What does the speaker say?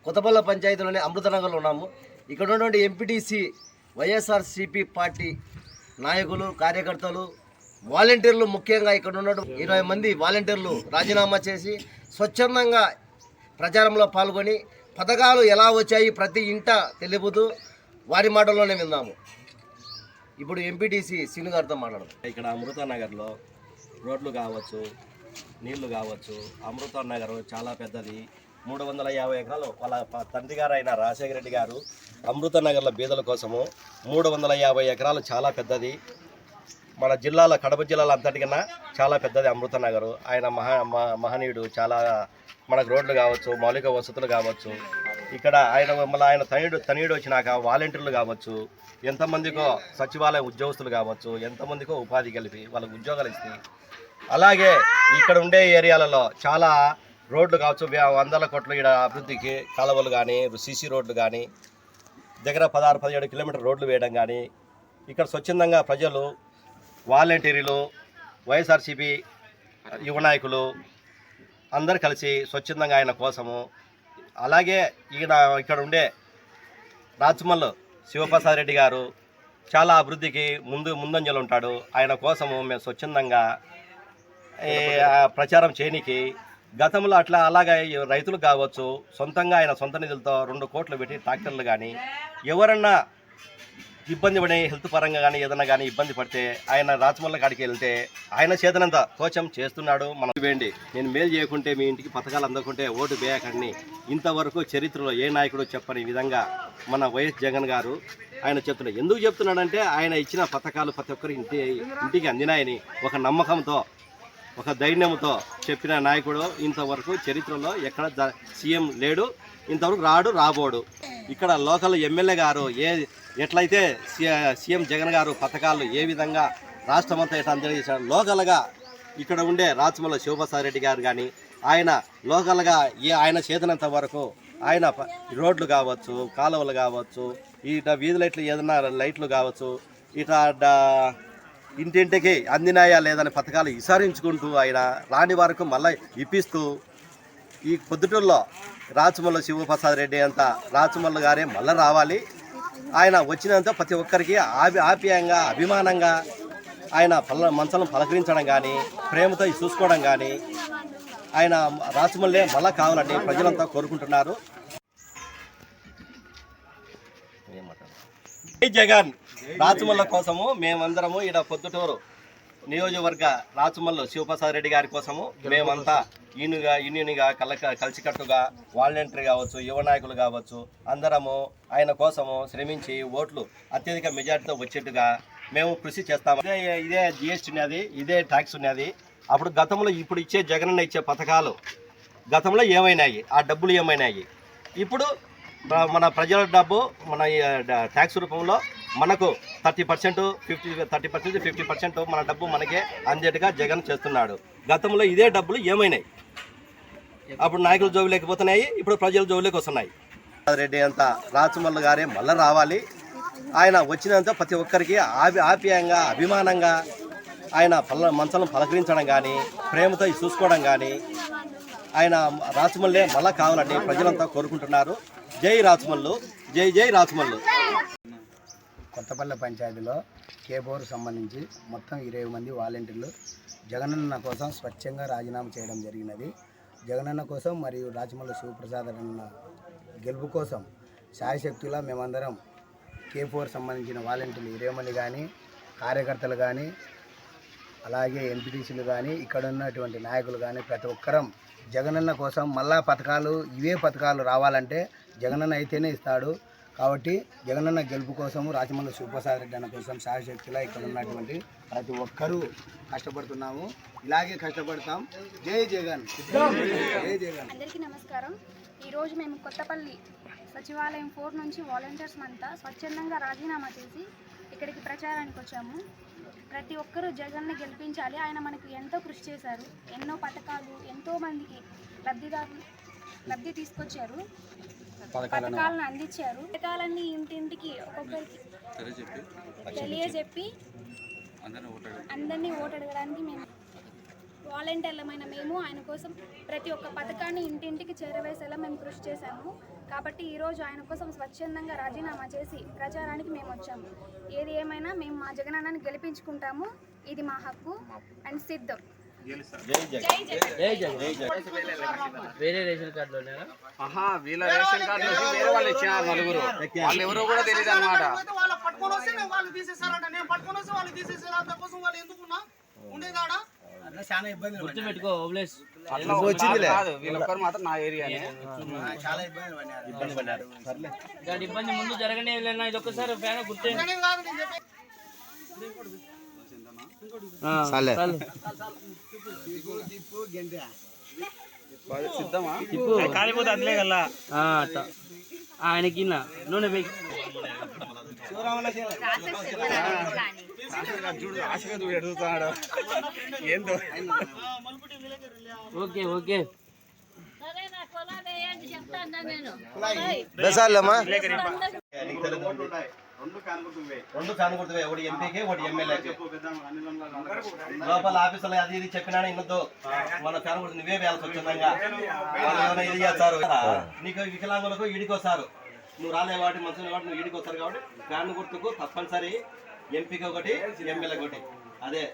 కొత్తపల్లి పంచాయతీలోని అమృతనగర్లో ఉన్నాము. ఇక్కడ ఉన్నటువంటి ఎంపీటీసీ వైఎస్ఆర్సీపీ పార్టీ నాయకులు, కార్యకర్తలు, వాలంటీర్లు, ముఖ్యంగా ఇక్కడ ఉన్నటువంటి 20 మంది వాలంటీర్లు రాజీనామా చేసి స్వచ్ఛందంగా ప్రచారంలో పాల్గొని పథకాలు ఎలా వచ్చాయి ప్రతి ఇంట తెలుపుతూ వారి మాటల్లోనే విందాము. ఇప్పుడు ఎంపీటీసీ శ్రీను గారితో మాట్లాడదాం. ఇక్కడ అమృతనగర్లో రోడ్లు కావచ్చు, నీళ్లు కావచ్చు. అమృతనగర్ చాలా పెద్దది, 350 ఎకరాలు. వాళ్ళ తండ్రి గారు అయిన రాజశేఖర రెడ్డి గారు అమృతనగర్ల బీదల కోసము 350 ఎకరాలు చాలా పెద్దది. మన జిల్లాలో, కడప జిల్లాలో అంతటికన్నా చాలా పెద్దది అమృతనగర్. ఆయన మహనీయుడు. చాలా మనకు రోడ్లు కావచ్చు, మౌలిక వసతులు కావచ్చు. ఇక్కడ ఆయన తనయుడు వచ్చినాక వాలంటీర్లు కావచ్చు, ఎంతమందికో సచివాలయ ఉద్యోగస్తులు కావచ్చు, ఎంతమందికో ఉపాధి కలిపి వాళ్ళకు ఉద్యోగాలు ఇస్తాయి. అలాగే ఇక్కడ ఉండే ఏరియాలలో చాలా రోడ్లు కావచ్చు, 100 కోట్లు ఇక్కడ అభివృద్ధికి, కాలువలు కానీ, సీసీ రోడ్లు కానీ, దగ్గర 16-17 కిలోమీటర్ రోడ్లు వేయడం కానీ, ఇక్కడ స్వచ్ఛందంగా ప్రజలు, వాలంటీర్లు, వైఎస్ఆర్సీపీ యువ నాయకులు అందరు కలిసి స్వచ్ఛందంగా ఆయన కోసము. అలాగే ఇక్కడ ఉండే రాచమల్లు శివప్రసాద్ రెడ్డి గారు చాలా అభివృద్ధికి ముందంజలు ఉంటాడు. ఆయన కోసము మేము స్వచ్ఛందంగా ప్రచారం చేయనికి గతంలో అలాగే రైతులు కావచ్చు, సొంతంగా ఆయన సొంత నిధులతో 2 కోట్లు పెట్టి ట్రాక్టర్లు కానీ, ఎవరన్నా ఇబ్బంది పడి హెల్త్ పరంగా కానీ ఏదైనా కానీ ఇబ్బంది పడితే ఆయన రాచమల్ల కాడికి వెళ్తే ఆయన చేతనంత కోచం చేస్తున్నాడు. మనం వేయండి, నేను మేలు చేయకుంటే మీ ఇంటికి పథకాలు అందకుంటే ఓటు వేయకండి. ఇంతవరకు చరిత్రలో ఏ నాయకుడు చెప్పని విధంగా మన వైఎస్ జగన్ గారు ఆయన చెప్తున్నాడు. ఎందుకు చెప్తున్నాడంటే ఆయన ఇచ్చిన పథకాలు ప్రతి ఒక్కరి ఇంటికి అందినాయని ఒక నమ్మకంతో, ఒక ధైర్యంతో చెప్పిన నాయకుడు ఇంతవరకు చరిత్రలో ఎక్కడ సీఎం లేడు, ఇంతవరకు రాబోడు. ఇక్కడ లోకల్ ఎమ్మెల్యే గారు ఎట్లయితే సీఎం జగన్ గారు పథకాలు ఏ విధంగా రాష్ట్రమంతా ఎట్లా అందజేశారు, లోకల్గా ఇక్కడ ఉండే రాచమల్ల శివప్రసాద్ రెడ్డి గారు కానీ ఆయన లోకల్గా ఆయన చేతనంత వరకు ఆయన రోడ్లు కావచ్చు, కాలువలు కావచ్చు, ఇట వీధి లైట్లు ఏదైనా లైట్లు కావచ్చు, ఇట ఇంటింటికి అందినాయా లేదని పథకాలు విసారించుకుంటూ ఆయన రాని వరకు మళ్ళీ ఇప్పిస్తూ ఈ పొద్దుటూరులో రాచమల్ల శివప్రసాద్ రెడ్డి అంతా రాచమల్ల గారే మళ్ళీ రావాలి. ఆయన వచ్చినంత ప్రతి ఒక్కరికి ఆప్యాయంగా, అభిమానంగా ఆయన మనసులను పలకరించడం కానీ, ప్రేమతో చూసుకోవడం కానీ ఆయన రాచమల్లే మళ్ళా కావాలని ప్రజలంతా కోరుకుంటున్నారు. జగన్ రాచమల్ల కోసము మేమందరము ఇక్కడ పొద్దుటూరు నియోజకవర్గ రాచమల్లు శివప్రసాద్ రెడ్డి గారి కోసము మేమంతా యూనియన్గా కలిసికట్టుగా వాలంటీర్ కావచ్చు, యువ నాయకులు కావచ్చు, అందరము ఆయన కోసము శ్రమించి ఓట్లు అత్యధిక మెజార్టీతో వచ్చేట్టుగా మేము కృషి చేస్తాము. ఇదే జిఎస్టీ ఉన్నది, ఇదే ట్యాక్స్ ఉన్నది. అప్పుడు గతంలో ఇప్పుడు ఇచ్చే జగనన్న ఇచ్చే పథకాలు గతంలో ఏమైనాయి, ఆ డబ్బులు ఏమైనాయి, ఇప్పుడు మన ప్రజల డబ్బు మన ట్యాక్స్ రూపంలో మనకు 30%, 50% మన డబ్బు మనకే అందేట్టుగా జగన్ చేస్తున్నాడు. గతంలో ఇదే డబ్బులు ఏమైనాయి, అప్పుడు నాయకులు జోబులేకపోతున్నాయి, ఇప్పుడు ప్రజల జోబులేకి వస్తున్నాయి. రెడ్డి అంతా రాచమల్ల గారే మళ్ళీ రావాలి. ఆయన వచ్చినంత ప్రతి ఒక్కరికి ఆప్యాయంగా, అభిమానంగా ఆయన మనసులను పలకరించడం కానీ, ప్రేమతో చూసుకోవడం కానీ ఆయన రాచమల్లే మళ్ళా కావాలని ప్రజలంతా కోరుకుంటున్నారు. జై రాచమల్లు, జై జై రాచమల్లు. కొత్తపల్లి పంచాయతీలో కేబోర్ సంబంధించి మొత్తం 20 మంది వాలంటీర్లు జగనన్న కోసం స్వచ్ఛంగా రాజీనామా చేయడం జరిగినది. జగనన్న కోసం మరియు రాచమల్లు శివప్రసాద్ అన్న గెలుపు కోసం శాయశక్తులా మేమందరం K4 సంబంధించిన వాలంటీర్లు 20 మంది కానీ, కార్యకర్తలు కానీ, అలాగే ఎంపీటీసీలు కానీ, ఇక్కడ ఉన్నటువంటి నాయకులు కానీ ప్రతి ఒక్కరం జగనన్న కోసం మళ్ళా పథకాలు, ఇవే పథకాలు రావాలంటే జగనన్న అయితేనే ఇస్తాడు. కాబట్టి జగనన్న గెలుపు కోసము రాచమల్లు శివప్రసాద్ రెడ్డి అన్న కోసం శాయశక్తిలా ఇక్కడ ఉన్నటువంటి ప్రతి ఒక్కరూ కష్టపడుతున్నాము, ఇలాగే కష్టపడతాం. జై జగన్, జై జగన్. అందరికీ నమస్కారం. ఈరోజు మేము కొత్తపల్లి సచివాలయం 4 నుంచి వాలంటీర్స్ అంతా స్వచ్ఛందంగా రాజీనామా చేసి ఇక్కడికి ప్రచారానికి వచ్చాము. ప్రతి ఒక్కరూ జగన్ని గెలిపించాలి. ఆయన మనకు ఎంతో కృషి చేశారు, ఎన్నో పథకాలు ఎంతో మందికి లబ్ధి తీసుకొచ్చారు, పథకాలను అందించారు. పథకాలన్నీ ఇంటింటికి ఒక్కొక్కరికి తెలియజెప్పి అందరినీ ఓటు అడగడానికి మేము వాలంటీర్లమైన మేము ఆయన కోసం ప్రతి ఒక్క పథకాన్ని ఇంటింటికి చేరవేసేలా మేము కృషి చేశాము. కాబట్టి ఈరోజు ఆయన కోసం స్వచ్ఛందంగా రాజీనామా చేసి ప్రచారానికి మేము వచ్చాము. ఏది ఏమైనా మేము మా జగనన్నని గెలిపించుకుంటాము. ఇది మా హక్కు అండ్ సిద్ధం. వేరే రేషన్ కార్డులో వీళ్ళ రేషన్ కార్డు వేరే వాళ్ళు ఇచ్చినారు నలుగురు. వాళ్ళు ఎవరో కూడా తెలియదు అన్నమాట. గుర్తు పెట్టుకో ఓబ్లేస్. అట్లా వచ్చింది కాదు, వీళ్ళొక్కరు మాత్రం నా ఏరియానే. చాలా ఇబ్బంది పడ్డారు. దాని ఇబ్బంది ముందు జరగనే లేదు. ఇది ఒక్కసారి ఫ్యాన్ గుర్తే. సిద్ధమా? కాలిపోతే అందులే కల్లా ఆయనకి నూనె పోయి చూడు ఆశగా చూడు ఎడుగుతున్నాడు. ఏందో ఓకే ఓకే రెండు కానుకుంటువే, ఒకటి ఎంపీకి ఒకటి ఎమ్మెల్యేకి. లోపల ఆఫీసులో అది ఇది చెప్పినా ఇన్నదో మన కానుకుంటు నువ్వే వేయాల్సి వచ్చిందంగా. ఏమైనా ఇది చేస్తారు నీకు వికలాంగులకు ఈడికొస్తారు. నువ్వు రాలే కాబట్టి మంచి కాబట్టి నువ్వు ఈడికొస్తారు కాబట్టి ఫ్యాన్ గుర్తుకు తప్పనిసరి ఎంపీకి ఒకటి ఎమ్మెల్యేకి ఒకటి. అదే